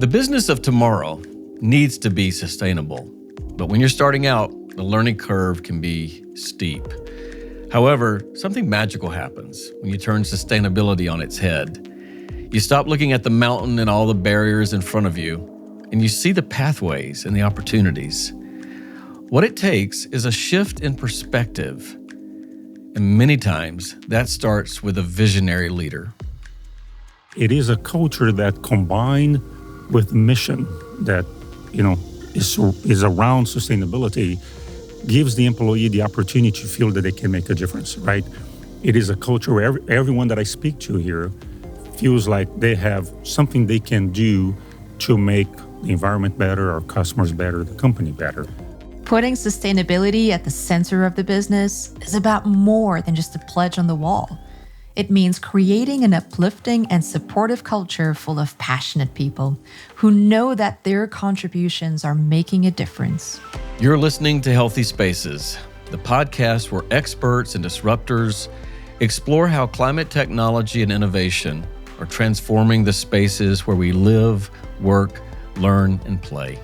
The business of tomorrow needs to be sustainable, but when you're starting out, the learning curve can be steep. However, something magical happens when you turn sustainability on its head. You stop looking at the mountain and all the barriers in front of you, and you see the pathways and the opportunities. What it takes is a shift in perspective, and many times that starts with a visionary leader. It is a culture that combined with mission that, is around sustainability, gives the employee the opportunity to feel that they can make a difference, right? It is a culture where everyone that I speak to here feels like they have something they can do to make the environment better, our customers better, the company better. Putting sustainability at the center of the business is about more than just a pledge on the wall. It means creating an uplifting and supportive culture full of passionate people who know that their contributions are making a difference. You're listening to Healthy Spaces, the podcast where experts and disruptors explore how climate technology and innovation are transforming the spaces where we live, work, learn, and play.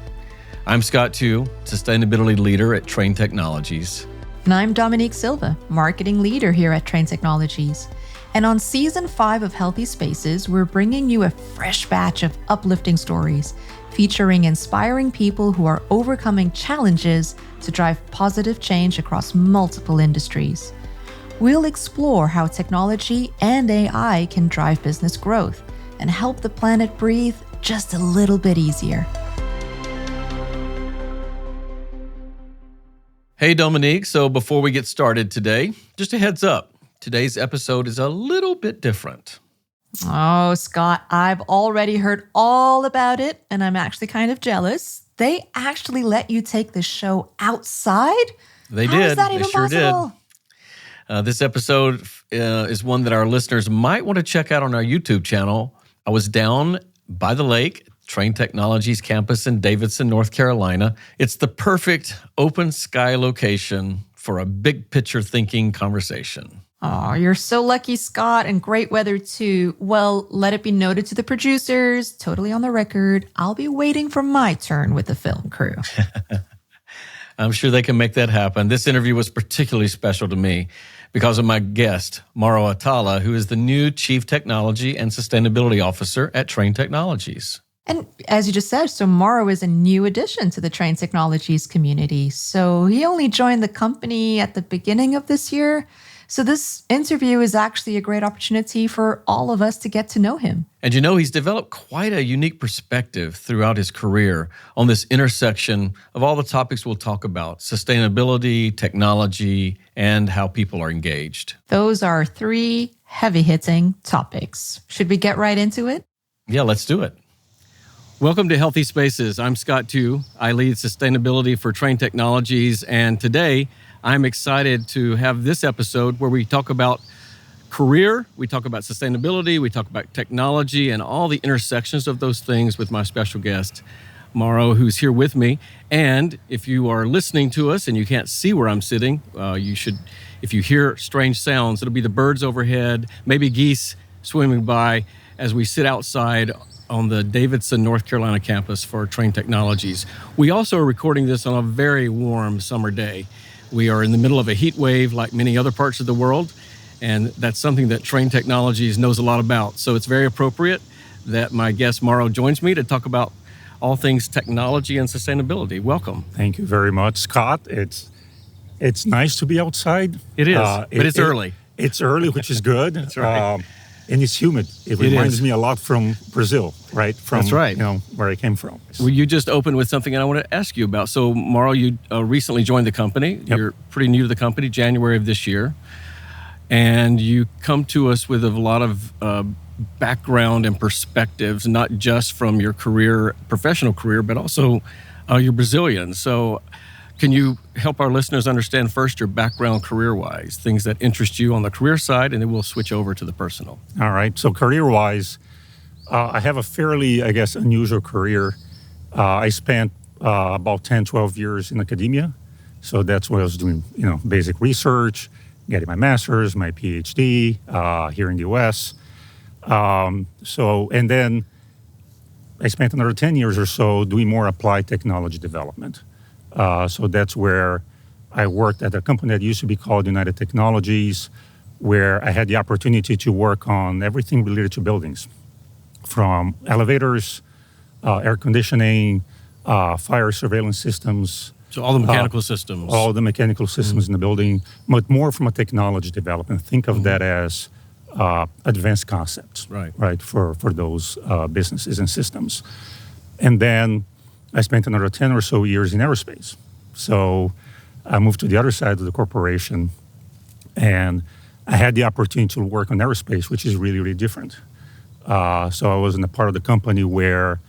I'm Scott Tu, sustainability leader at Trane Technologies. And I'm Dominique Silva, marketing leader here at Trane Technologies. And on season 5 of Healthy Spaces, we're bringing you a fresh batch of uplifting stories featuring inspiring people who are overcoming challenges to drive positive change across multiple industries. We'll explore how technology and AI can drive business growth and help the planet breathe just a little bit easier. Hey, Dominique. So before we get started today, just a heads up. Today's episode is a little bit different. Oh, Scott, I've already heard all about it, and I'm actually kind of jealous. They actually let you take the show outside? They How did. is that They even sure possible? did. This episode is one that our listeners might want to check out on our YouTube channel. I was down by the lake, Trane Technologies campus in Davidson, North Carolina. It's the perfect open sky location for a big picture thinking conversation. Oh, you're so lucky, Scott, and great weather too. Well, let it be noted to the producers, totally on the record, I'll be waiting for my turn with the film crew. I'm sure they can make that happen. This interview was particularly special to me because of my guest, Mauro Atala, who is the new Chief Technology and Sustainability Officer at Trane Technologies. And as you just said, so Mauro is a new addition to the Trane Technologies community. So he only joined the company at the beginning of this year. So this interview is actually a great opportunity for all of us to get to know him. And he's developed quite a unique perspective throughout his career on this intersection of all the topics we'll talk about: sustainability, technology, and how people are engaged. Those are 3 heavy-hitting topics. Should we get right into it? Yeah, let's do it. Welcome to Healthy Spaces. I'm Scott Tu. I lead sustainability for Trane Technologies, and today I'm excited to have this episode where we talk about career, we talk about sustainability, we talk about technology, and all the intersections of those things with my special guest, Mauro, who's here with me. And if you are listening to us and you can't see where I'm sitting, you should, if you hear strange sounds, it'll be the birds overhead, maybe geese swimming by as we sit outside on the Davidson, North Carolina campus for Trane Technologies. We also are recording this on a very warm summer day. We are in the middle of a heat wave like many other parts of the world, and that's something that Trane Technologies knows a lot about. So it's very appropriate that my guest Mauro joins me to talk about all things technology and sustainability. Welcome. Thank you very much, Scott. It's nice to be outside. It is, but it's early. It's early, which is good. That's right. And it's humid. It reminds me a lot from Brazil, right? That's right. Where I came from. Well, you just opened with something I want to ask you about. So, Mauro, you recently joined the company. Yep. You're pretty new to the company, January of this year. And you come to us with a lot of background and perspectives, not just from your professional career, but also you're Brazilian. So can you help our listeners understand first your background career-wise, things that interest you on the career side, and then we'll switch over to the personal. All right. So career-wise, I have a fairly, unusual career. I spent about 10, 12 years in academia. So that's what I was doing, basic research, getting my master's, my PhD here in the U.S. And then I spent another 10 years or so doing more applied technology development. So that's where I worked at a company that used to be called United Technologies, where I had the opportunity to work on everything related to buildings, from elevators, air conditioning, fire surveillance systems. So all the mechanical systems. All the mechanical systems in the building, but more from a technology development. Think of that as advanced concepts, right, for those businesses and systems. And then I spent another 10 or so years in aerospace. So I moved to the other side of the corporation, and I had the opportunity to work on aerospace, which is really, really different. So I was in a part of the company where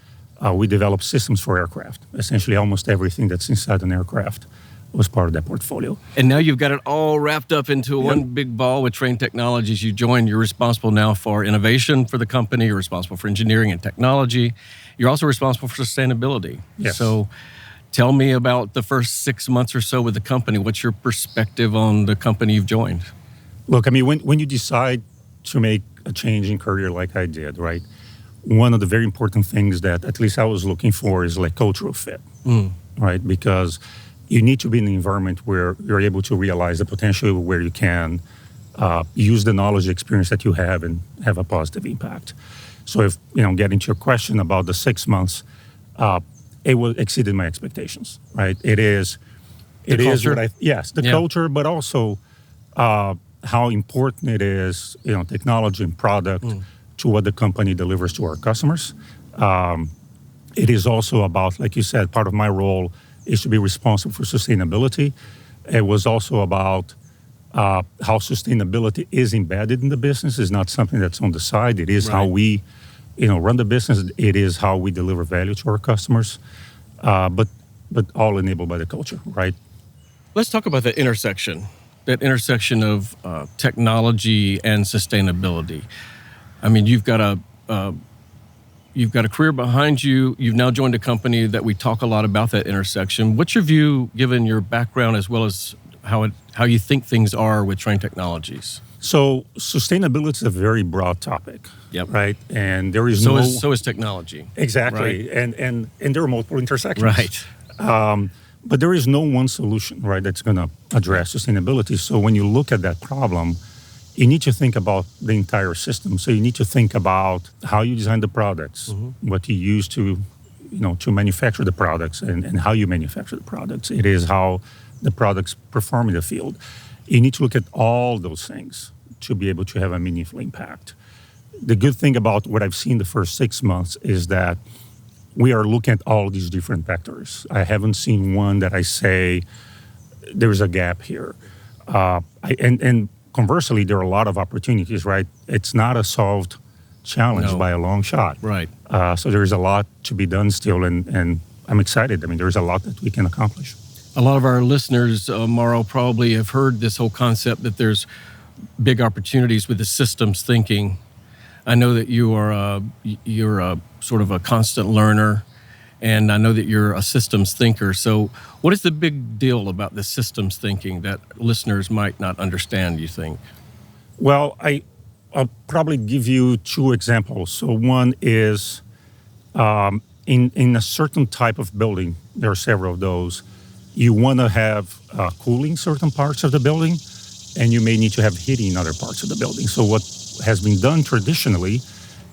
we developed systems for aircraft. Essentially, almost everything that's inside an aircraft was part of that portfolio. And now you've got it all wrapped up into one big ball with Trane Technologies. You joined, you're responsible now for innovation for the company, you're responsible for engineering and technology. You're also responsible for sustainability. Yes. So tell me about the first 6 months or so with the company. What's your perspective on the company you've joined? Look, I mean, when you decide to make a change in career like I did, right, one of the very important things that at least I was looking for is like cultural fit, right? Because you need to be in an environment where you're able to realize the potential, where you can use the knowledge, experience that you have, and have a positive impact. So if, getting to your question about the 6 months, it exceeded my expectations, right? It is culture? The culture, but also how important it is, technology and product to what the company delivers to our customers. It is also about, like you said, part of my role is to be responsible for sustainability. It was also about how sustainability is embedded in the business. It's not something that's on the side. It is how we, run the business. It is how we deliver value to our customers, but all enabled by the culture, right? Let's talk about that intersection of technology and sustainability. I mean, you've got a career behind you. You've now joined a company that we talk a lot about that intersection. What's your view, given your background as well as how you think things are with Trane Technologies? So sustainability is a very broad topic, right? And there is so is technology. Exactly, right? And there are multiple intersections, right? But there is no one solution, right, that's going to address sustainability. So when you look at that problem, you need to think about the entire system. So you need to think about how you design the products, what you use to manufacture the products, and how you manufacture the products. It is how the products perform in the field. You need to look at all those things to be able to have a meaningful impact. The good thing about what I've seen the first 6 months is that we are looking at all these different vectors. I haven't seen one that I say there's a gap here. And conversely, there are a lot of opportunities, right? It's not a solved challenge by a long shot. Right. So there's a lot to be done still, and I'm excited. I mean, there's a lot that we can accomplish. A lot of our listeners, Mauro, probably have heard this whole concept that there's big opportunities with the systems thinking. I know that you're a sort of a constant learner, and I know that you're a systems thinker. So what is the big deal about the systems thinking that listeners might not understand, you think? Well, I'll probably give you two examples. So one is in a certain type of building, there are several of those, you want to have cooling certain parts of the building, and you may need to have heating in other parts of the building. So what has been done traditionally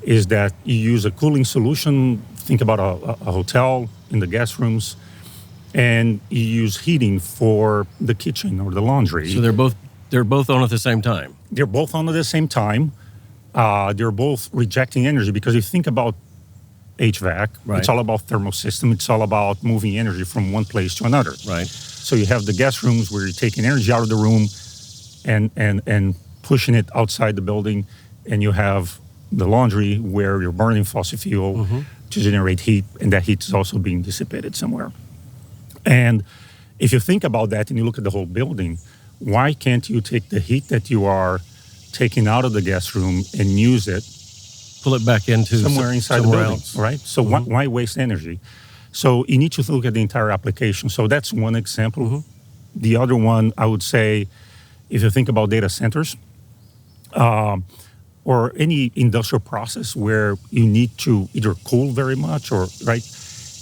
is that you use a cooling solution. Think about a hotel in the guest rooms, and you use heating for the kitchen or the laundry. So they're both on at the same time. They're both on at the same time. They're both rejecting energy, because if you think about HVAC, it's all about thermal system. It's all about moving energy from one place to another. Right. So you have the guest rooms where you're taking energy out of the room and pushing it outside the building, and you have the laundry where you're burning fossil fuel to generate heat, and that heat is also being dissipated somewhere. And if you think about that and you look at the whole building, why can't you take the heat that you are taking out of the guest room and use it, pull it back into somewhere inside the building, else. Right? So why waste energy? So you need to look at the entire application. So that's one example. The other one, I would say, if you think about data centers, or any industrial process where you need to either cool very much or, right,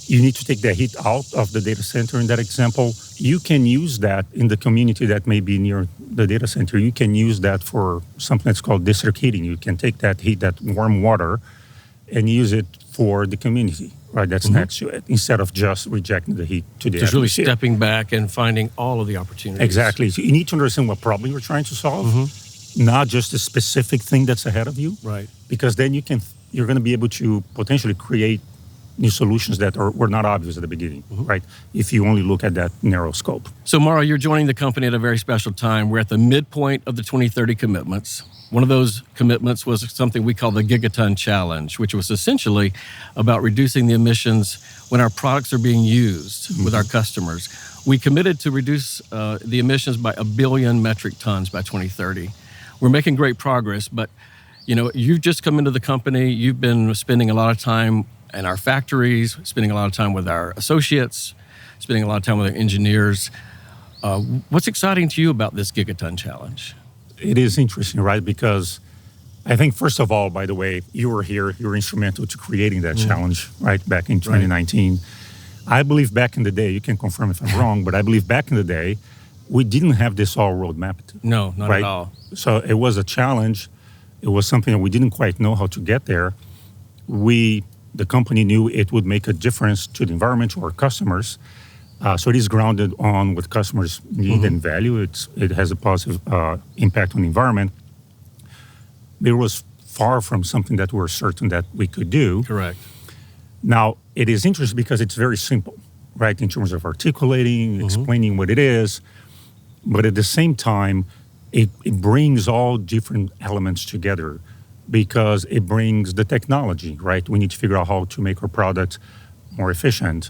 you need to take the heat out of the data center in that example, you can use that in the community that may be near the data center. You can use that for something that's called district heating. You can take that heat, that warm water, and use it for the community, right, that's next to it, instead of just rejecting the heat to the Just really atmosphere. stepping back and finding all of the opportunities. Exactly. So you need to understand what problem you're trying to solve, not just a specific thing that's ahead of you. Right. Because then you're going to be able to potentially create new solutions that were not obvious at the beginning, right? If you only look at that narrow scope. So, Mauro, you're joining the company at a very special time. We're at the midpoint of the 2030 commitments. One of those commitments was something we call the Gigaton Challenge, which was essentially about reducing the emissions when our products are being used with our customers. We committed to reduce the emissions by 1 billion metric tons by 2030. We're making great progress, but you've just come into the company. You've been spending a lot of time in our factories, spending a lot of time with our associates, spending a lot of time with our engineers. What's exciting to you about this Gigaton Challenge? It is interesting, right? Because I think, first of all, by the way, you were here, you were instrumental to creating that challenge, right, back in 2019. I believe back in the day, you can confirm if I'm wrong, but I believe back in the day, we didn't have this all roadmapped. No, not at all. So it was a challenge. It was something that we didn't quite know how to get there. The company knew it would make a difference to the environment, to our customers. So it is grounded on what customers need and value. It has a positive impact on the environment. It was far from something that we're certain that we could do. Correct. Now, it is interesting because it's very simple, right, in terms of articulating, explaining what it is. But at the same time, it brings all different elements together because it brings the technology, right? We need to figure out how to make our product more efficient.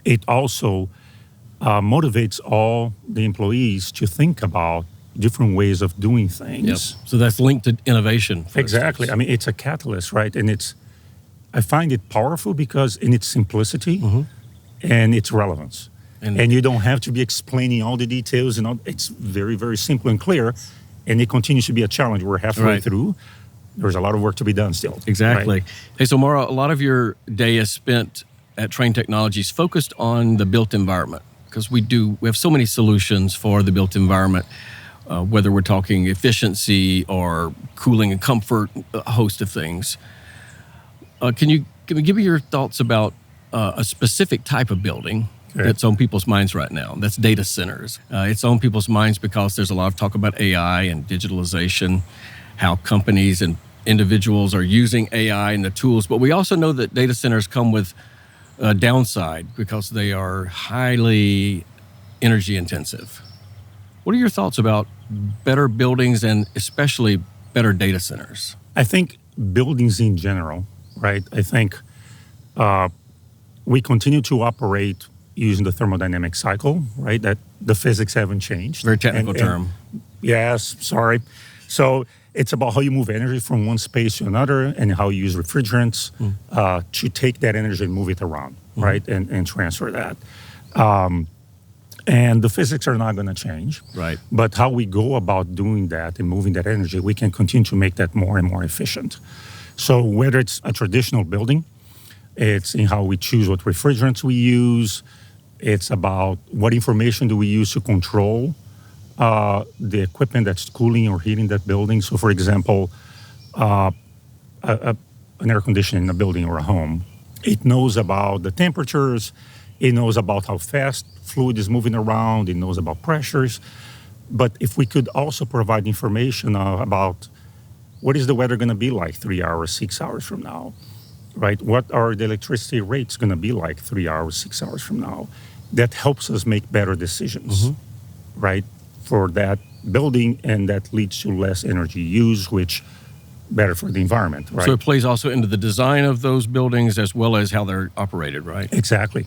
It also motivates all the employees to think about different ways of doing things. Yep. So that's linked to innovation. Exactly. I mean, it's a catalyst, right? And I find it powerful because in its simplicity and its relevance. And you don't have to be explaining all the details and all. It's very, very simple and clear. And it continues to be a challenge. We're halfway through. There's a lot of work to be done still. Exactly. Right? Hey, so Mauro, a lot of your day is spent at Trane Technologies focused on the built environment because we have so many solutions for the built environment, whether we're talking efficiency or cooling and comfort, a host of things. Can you give me your thoughts about a specific type of building that's on people's minds right now? That's data centers. It's on people's minds because there's a lot of talk about AI and digitalization, how companies and individuals are using AI and the tools. But we also know that data centers come with a downside because they are highly energy intensive. What are your thoughts about better buildings and especially better data centers? I think buildings in general, right? I think we continue to operate using the thermodynamic cycle, right? That the physics haven't changed. Very technical term. Yes, sorry. So it's about how you move energy from one space to another and how you use refrigerants to take that energy and move it around, right? And transfer that. And the physics are not going to change. Right. But how we go about doing that and moving that energy, we can continue to make that more and more efficient. So whether it's a traditional building, it's in how we choose what refrigerants we use. It's about what information do we use to control the equipment that's cooling or heating that building. So, for example, an air conditioning in a building or a home, it knows about the temperatures. It knows about how fast fluid is moving around. It knows about pressures. But if we could also provide information about what is the weather going to be like 3 hours, 6 hours from now, right? What are the electricity rates going to be like 3 hours, 6 hours from now? That helps us make better decisions, right, for that building, and that leads to less energy use, which better for the environment, right? So it plays also into the design of those buildings as well as how they're operated, right? Exactly.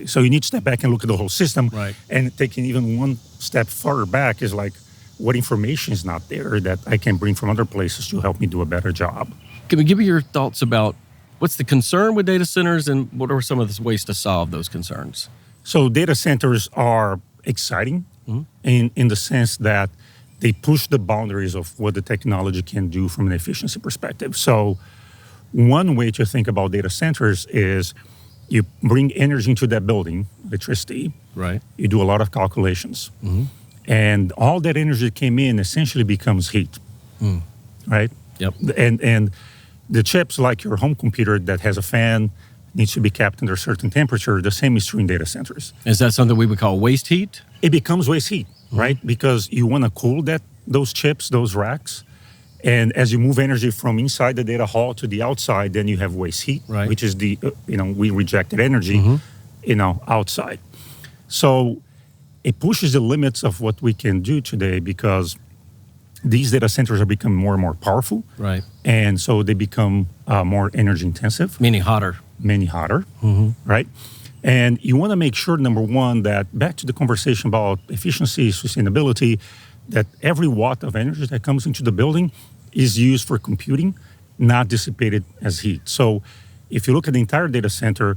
So you need to step back and look at the whole system. Right. And taking even one step farther back is like, what information is not there that I can bring from other places to help me do a better job? Can you give me your thoughts about what's the concern with data centers and what are some of the ways to solve those concerns? So data centers are exciting in the sense that they push the boundaries of what the technology can do from an efficiency perspective. So one way to think about data centers is you bring energy into that building, electricity. Right. You do a lot of calculations. And all that energy that came in essentially becomes heat, right? Yep. And the chips, like your home computer that has a fan, needs to be kept under a certain temperature. The same is true in data centers. Is that something we would call waste heat? It becomes waste heat, right? Because you want to cool those chips, those racks. And as you move energy from inside the data hall to the outside, then you have waste heat, Right. which is the, we rejected energy, outside. So it pushes the limits of what we can do today because these data centers are becoming more and more powerful. Right. And so they become more energy intensive, Meaning hotter. many hotter, right? And you want to make sure, number one, that back to the conversation about efficiency, sustainability, that every watt of energy that comes into the building is used for computing, not dissipated as heat. So if you look at the entire data center,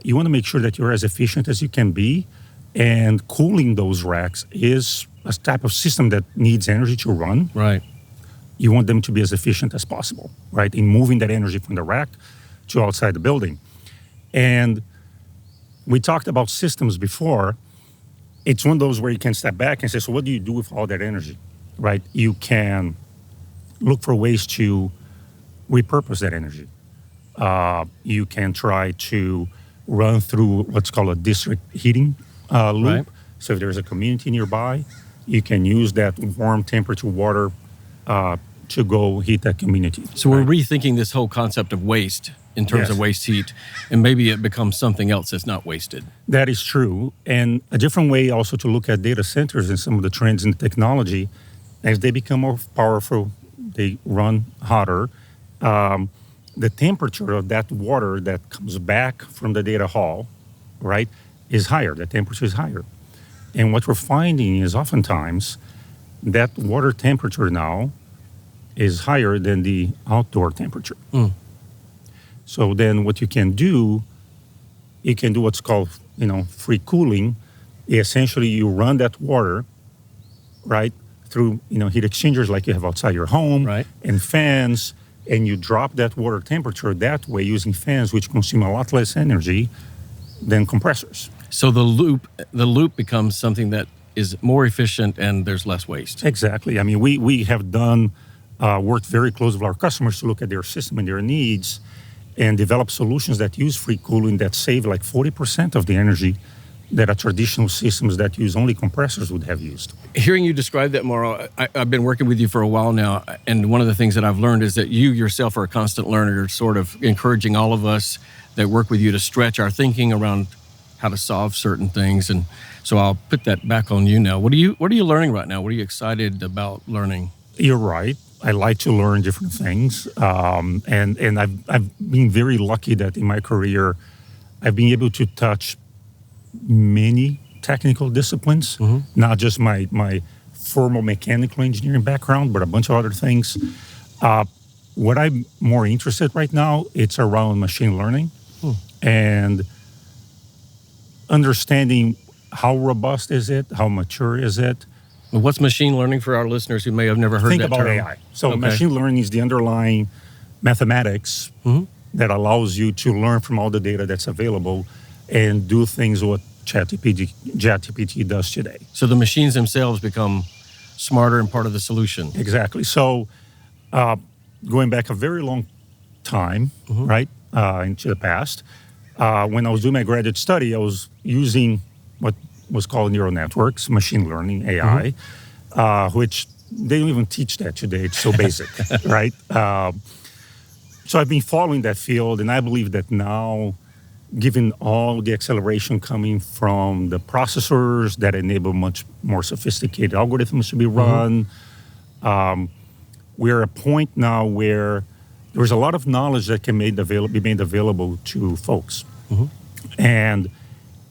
you want to make sure that you're as efficient as you can be. And cooling those racks is a type of system that needs energy to run. Right. You want them to be as efficient as possible, right? In moving that energy from the rack to outside the building. And we talked about systems before. It's one of those where you can step back and say, so what do you do with all that energy, right? You can look for ways to repurpose that energy. You can try to run through what's called a district heating loop. Right. So if there's a community nearby, you can use that warm temperature water to go heat that community. So we're rethinking this whole concept of waste in terms Yes. of waste heat, and maybe it becomes something else that's not wasted. That is true. And a different way also to look at data centers and some of the trends in technology, as they become more powerful, they run hotter. The temperature of that water that comes back from the data hall, right, is higher. The temperature is higher. And what we're finding is oftentimes that water temperature now is higher than the outdoor temperature. So then what you can do what's called, free cooling. Essentially, you run that water, right, through, heat exchangers like you have outside your home, Right. and fans, and you drop that water temperature that way using fans, which consume a lot less energy than compressors. So the loop becomes something that is more efficient and there's less waste. Exactly. I mean, we have done worked very close with our customers to look at their system and their needs and develop solutions that use free cooling that save like 40% of the energy that a traditional systems that use only compressors would have used. Hearing you describe that, Mauro, I've been working with you for a while now, and one of the things that I've learned is that you yourself are a constant learner. You're sort of encouraging all of us that work with you to stretch our thinking around how to solve certain things. And so I'll put that back on you now. What are you learning right now? What are you excited about learning? You're right. I like to learn different things, and I've been very lucky that in my career, I've been able to touch many technical disciplines, not just my formal mechanical engineering background, but a bunch of other things. What I'm more interested right now, it's around machine learning and understanding how robust is it, how mature is it. What's machine learning for our listeners who may have never heard Think that about term? AI. So Okay. machine learning is the underlying mathematics that allows you to learn from all the data that's available and do things what ChatGPT does today. So the machines themselves become smarter and part of the solution. Exactly. So going back a very long time, right, into the past, when I was doing my graduate study, I was using what was called neural networks, machine learning, AI, which they don't even teach that today. It's so basic, right? So I've been following that field, and I believe that now, given all the acceleration coming from the processors that enable much more sophisticated algorithms to be run, we're at a point now where there's a lot of knowledge that can be made available to folks. And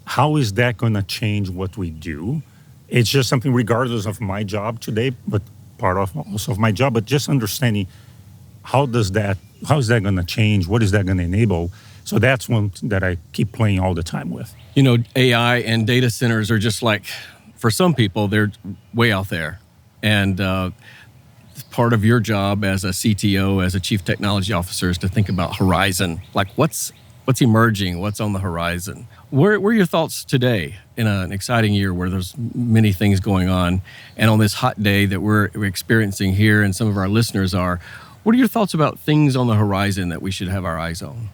how is that going to change what we do? It's just something regardless of my job today, but part of also of my job, but just understanding how is that going to change? What is that going to enable? So that's one that I keep playing all the time with. AI and data centers are just like, for some people, they're way out there. And part of your job as a CTO, as a chief technology officer, is to think about horizon. Like what's emerging, what's on the horizon. What are your thoughts today in an exciting year where there's many things going on, and on this hot day that we're experiencing here and some of our listeners are, what are your thoughts about things on the horizon that we should have our eyes on?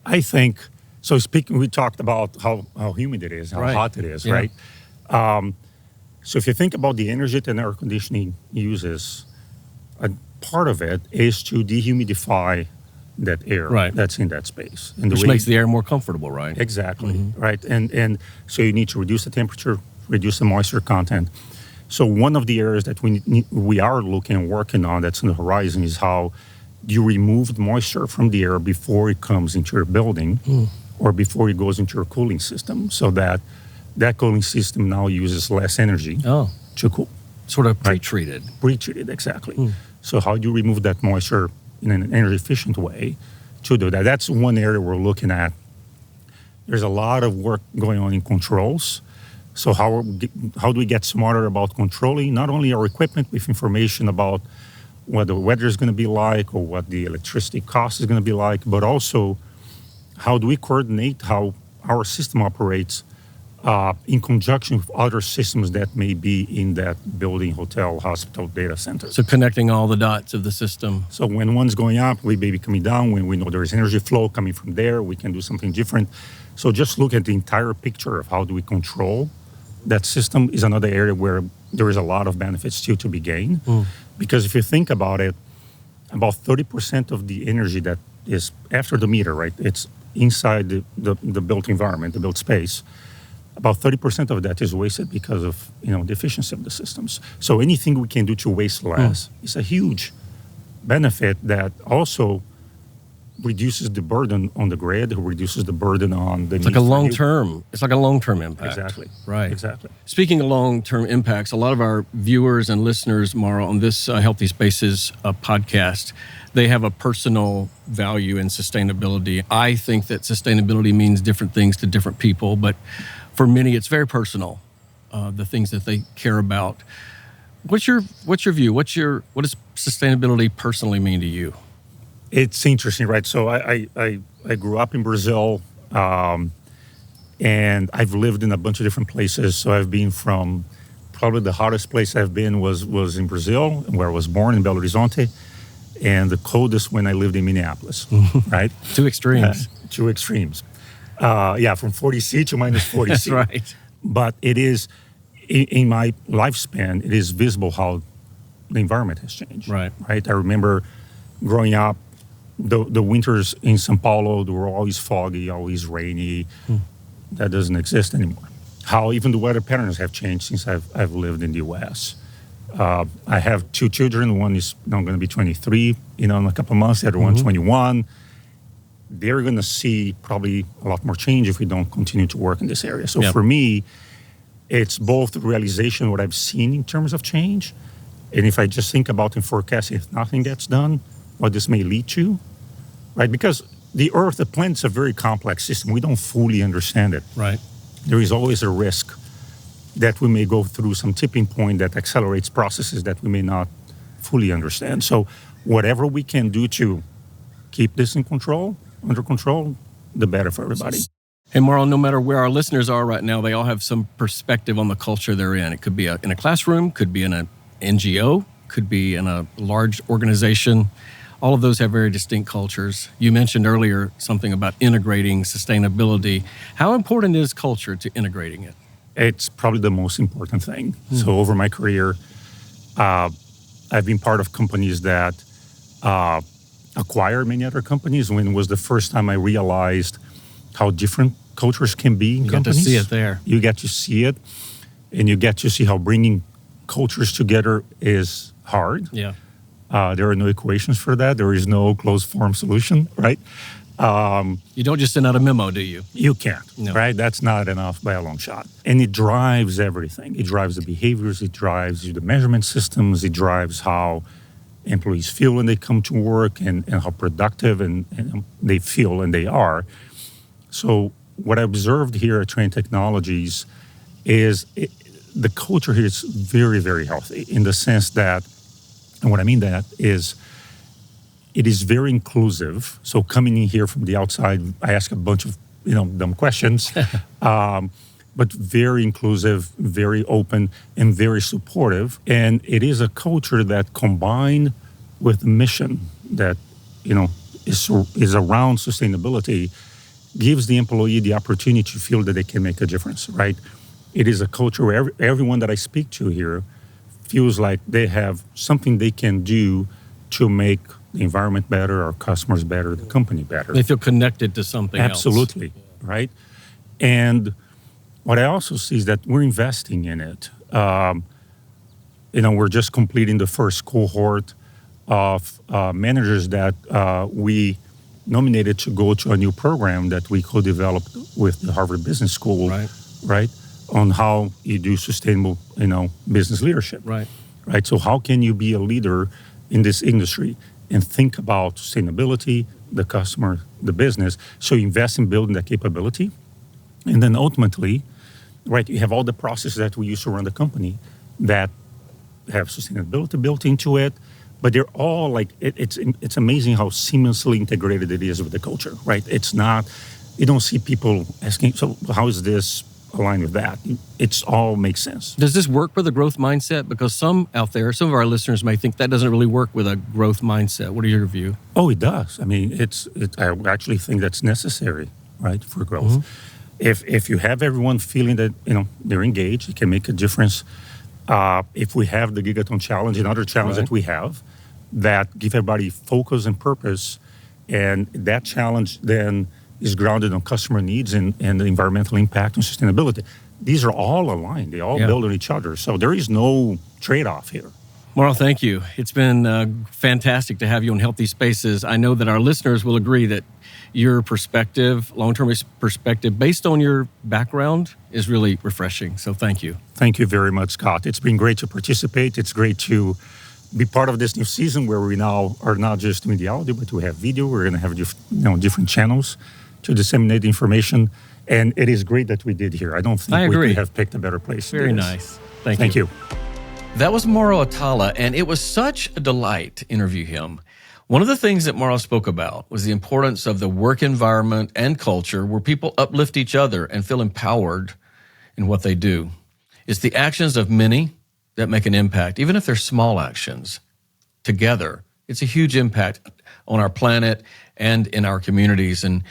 I think, so speaking, we talked about how humid it is, how hot it is, right? So if you think about the energy that air conditioning uses, a part of it is to dehumidify that air that's in that space. And which makes the air more comfortable, right? Exactly, right? And so you need to reduce the temperature, reduce the moisture content. So one of the areas that we are looking and working on that's on the horizon is how you remove the moisture from the air before it comes into your building or before it goes into your cooling system, so that cooling system now uses less energy to cool. Sort of pre-treated. Right? Pre-treated, exactly. So how do you remove that moisture in an energy efficient way to do that? That's one area we're looking at. There's a lot of work going on in controls. So how do we get smarter about controlling not only our equipment with information about what the weather is going to be like or what the electricity cost is going to be like, but also how do we coordinate how our system operates in conjunction with other systems that may be in that building, hotel, hospital, data center. So connecting all the dots of the system. So when one's going up, we may be coming down. When we know there is energy flow coming from there, we can do something different. So just look at the entire picture of how do we control that system is another area where there is a lot of benefits still to be gained. Because if you think about it, about 30% of the energy that is after the meter, right? It's inside the built environment, the built space. About 30% of that is wasted because of the efficiency of the systems. So anything we can do to waste less is a huge benefit that also reduces the burden on the grid, reduces the burden on the. It's like a long-term. It's like a long-term impact. Exactly. Right. Exactly. Speaking of long-term impacts, a lot of our viewers and listeners, Mauro, on this Healthy Spaces podcast, they have a personal value in sustainability. I think that sustainability means different things to different people, but for many, it's very personal. The things that they care about. What's your view? What does sustainability personally mean to you? It's interesting, right? So I grew up in Brazil, and I've lived in a bunch of different places. So I've been from probably the hottest place I've been was in Brazil, where I was born in Belo Horizonte, and the coldest when I lived in Minneapolis, right? Two extremes. Two extremes. From 40C to minus 40C. That's right. But it is, in my lifespan, it is visible how the environment has changed. Right. I remember growing up, the winters in São Paulo, they were always foggy, always rainy. That doesn't exist anymore. How even the weather patterns have changed since I've lived in the U.S. I have two children. One is now going to be 23, in a couple of months. The other one's 21. They're going to see probably a lot more change if we don't continue to work in this area. So for me, it's both the realization of what I've seen in terms of change, and if I just think about and forecast if nothing gets done, what this may lead to, right? Because the Earth, the planet is a very complex system. We don't fully understand it. Right. There is always a risk that we may go through some tipping point that accelerates processes that we may not fully understand. So whatever we can do to keep this under control, the better for everybody. Hey, Mauro, no matter where our listeners are right now, they all have some perspective on the culture they're in. It could be in a classroom, could be in an NGO, could be in a large organization. All of those have very distinct cultures. You mentioned earlier something about integrating sustainability. How important is culture to integrating it? It's probably the most important thing. So over my career, I've been part of companies that acquired many other companies. When it was the first time I realized how different cultures can be in companies. You get to see it there. You get to see it, and you get to see how bringing cultures together is hard. Yeah. There are no equations for that. There is no closed form solution, right? You don't just send out a memo, do you? You can't, No. right? That's not enough by a long shot. And it drives everything. It drives the behaviors. It drives the measurement systems. It drives how employees feel when they come to work and how productive and they feel and they are. So what I observed here at Trane Technologies is the culture here is very, very healthy in the sense that, and what I mean that is, it is very inclusive. So coming in here from the outside, I ask a bunch of dumb questions, but very inclusive, very open, and very supportive. And it is a culture that, combined with a mission that is around sustainability, gives the employee the opportunity to feel that they can make a difference. Right? It is a culture where everyone that I speak to here feels like they have something they can do to make the environment better, our customers better, the company better. They feel connected to something Absolutely, else. Right? And what I also see is that we're investing in it. We're just completing the first cohort of managers that we nominated to go to a new program that we co-developed with the Harvard Business School, right? On how you do sustainable, business leadership. Right. So how can you be a leader in this industry and think about sustainability, the customer, the business? So you invest in building that capability. And then ultimately, right, you have all the processes that we use to run the company that have sustainability built into it, but they're all like, it's amazing how seamlessly integrated it is with the culture, right? It's not, you don't see people asking, so how is this aligned with that? It's all makes sense. Does this work with a growth mindset? Because some out there, some of our listeners may think that doesn't really work with a growth mindset. What are your view? Oh, it does. I mean, I actually think that's necessary, right, for growth. Mm-hmm. If you have everyone feeling that they're engaged, it can make a difference. If we have the Gigaton Challenge and other challenges that we have that give everybody focus and purpose, and that challenge then is grounded on customer needs and the environmental impact and sustainability. These are all aligned. They all build on each other. So there is no trade-off here. Mauro, thank you. It's been fantastic to have you on Healthy Spaces. I know that our listeners will agree that your perspective, long-term perspective, based on your background, is really refreshing. So thank you. Thank you very much, Scott. It's been great to participate. It's great to be part of this new season where we now are not just doing the audio, but we have video. We're going to have different channels to disseminate information. And it is great that we did here. I don't think we could have picked a better place. Very nice. Thank you. That was Mauro Atala, and it was such a delight to interview him. One of the things that Mauro spoke about was the importance of the work environment and culture where people uplift each other and feel empowered in what they do. It's the actions of many that make an impact, even if they're small actions. Together, it's a huge impact on our planet and in our communities. And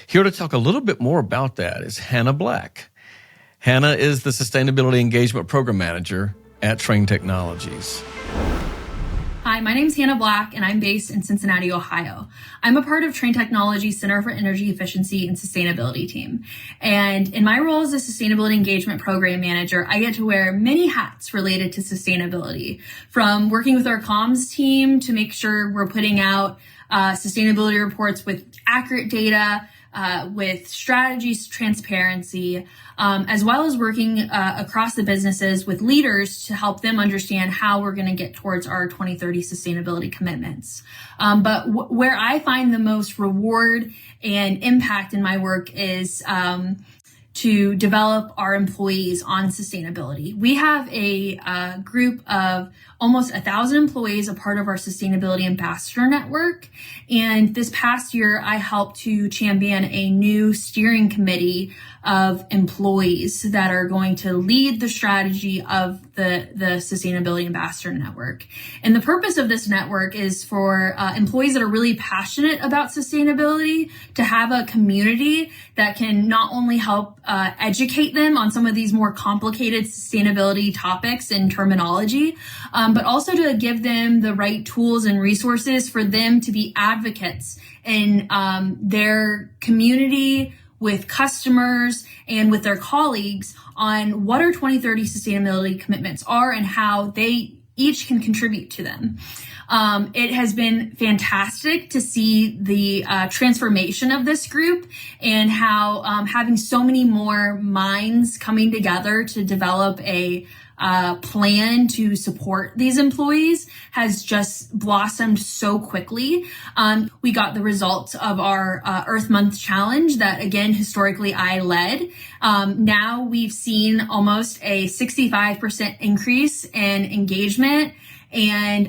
here to talk a little bit more about that is Hannah Black. Hannah is the Sustainability Engagement Program Manager at Trane Technologies. Hi, my name is Hannah Black, and I'm based in Cincinnati, Ohio. I'm a part of Trane Technologies Center for Energy Efficiency and Sustainability team. And in my role as a Sustainability Engagement Program Manager, I get to wear many hats related to sustainability, from working with our comms team to make sure we're putting out sustainability reports with accurate data, with strategies, transparency, as well as working across the businesses with leaders to help them understand how we're going to get towards our 2030 sustainability commitments. But where I find the most reward and impact in my work is to develop our employees on sustainability. We have a group of almost 1,000 employees, a part of our Sustainability Ambassador Network. And this past year, I helped to champion a new steering committee of employees that are going to lead the strategy of the Sustainability Ambassador Network. And the purpose of this network is for employees that are really passionate about sustainability to have a community that can not only help educate them on some of these more complicated sustainability topics and terminology, but also to give them the right tools and resources for them to be advocates in their community, with customers, and with their colleagues on what our 2030 sustainability commitments are and how they each can contribute to them. It has been fantastic to see the transformation of this group and how having so many more minds coming together to develop a plan to support these employees has just blossomed so quickly. We got the results of our Earth Month challenge that, again, historically I led. Now we've seen almost a 65% increase in engagement and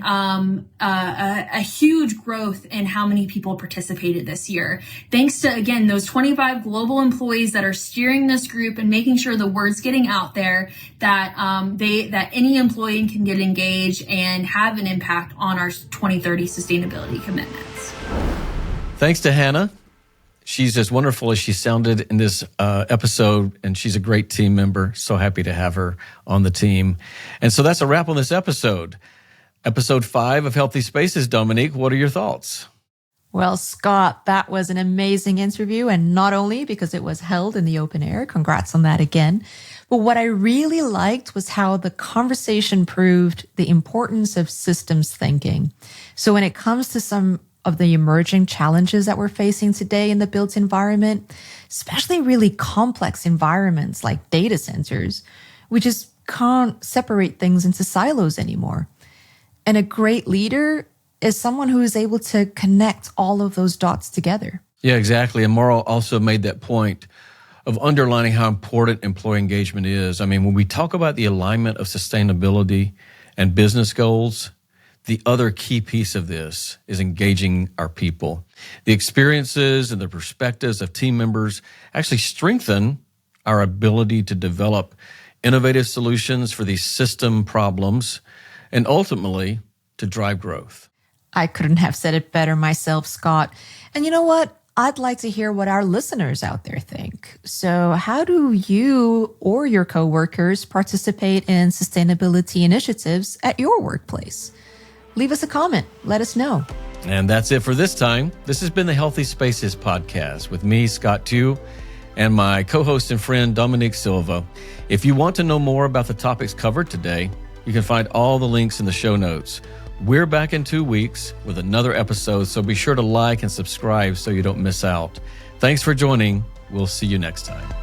a huge growth in how many people participated this year. Thanks to, again, those 25 global employees that are steering this group and making sure the word's getting out there that that any employee can get engaged and have an impact on our 2030 sustainability commitments. Thanks to Hannah. She's as wonderful as she sounded in this episode, and she's a great team member. So happy to have her on the team. And so that's a wrap on this episode. Episode 5 of Healthy Spaces. Dominique, what are your thoughts? Well, Scott, that was an amazing interview, and not only because it was held in the open air, congrats on that again, but what I really liked was how the conversation proved the importance of systems thinking. So when it comes to some of the emerging challenges that we're facing today in the built environment, especially really complex environments like data centers, we just can't separate things into silos anymore. And a great leader is someone who is able to connect all of those dots together. Yeah, exactly. And Mauro also made that point of underlining how important employee engagement is. I mean, when we talk about the alignment of sustainability and business goals, the other key piece of this is engaging our people. The experiences and the perspectives of team members actually strengthen our ability to develop innovative solutions for these system problems and ultimately to drive growth. I couldn't have said it better myself, Scott. And you know what? I'd like to hear what our listeners out there think. So how do you or your coworkers participate in sustainability initiatives at your workplace? Leave us a comment. Let us know. And that's it for this time. This has been the Healthy Spaces podcast with me, Scott Tew, and my co-host and friend, Dominique Silva. If you want to know more about the topics covered today, you can find all the links in the show notes. We're back in 2 weeks with another episode, so be sure to like and subscribe so you don't miss out. Thanks for joining. We'll see you next time.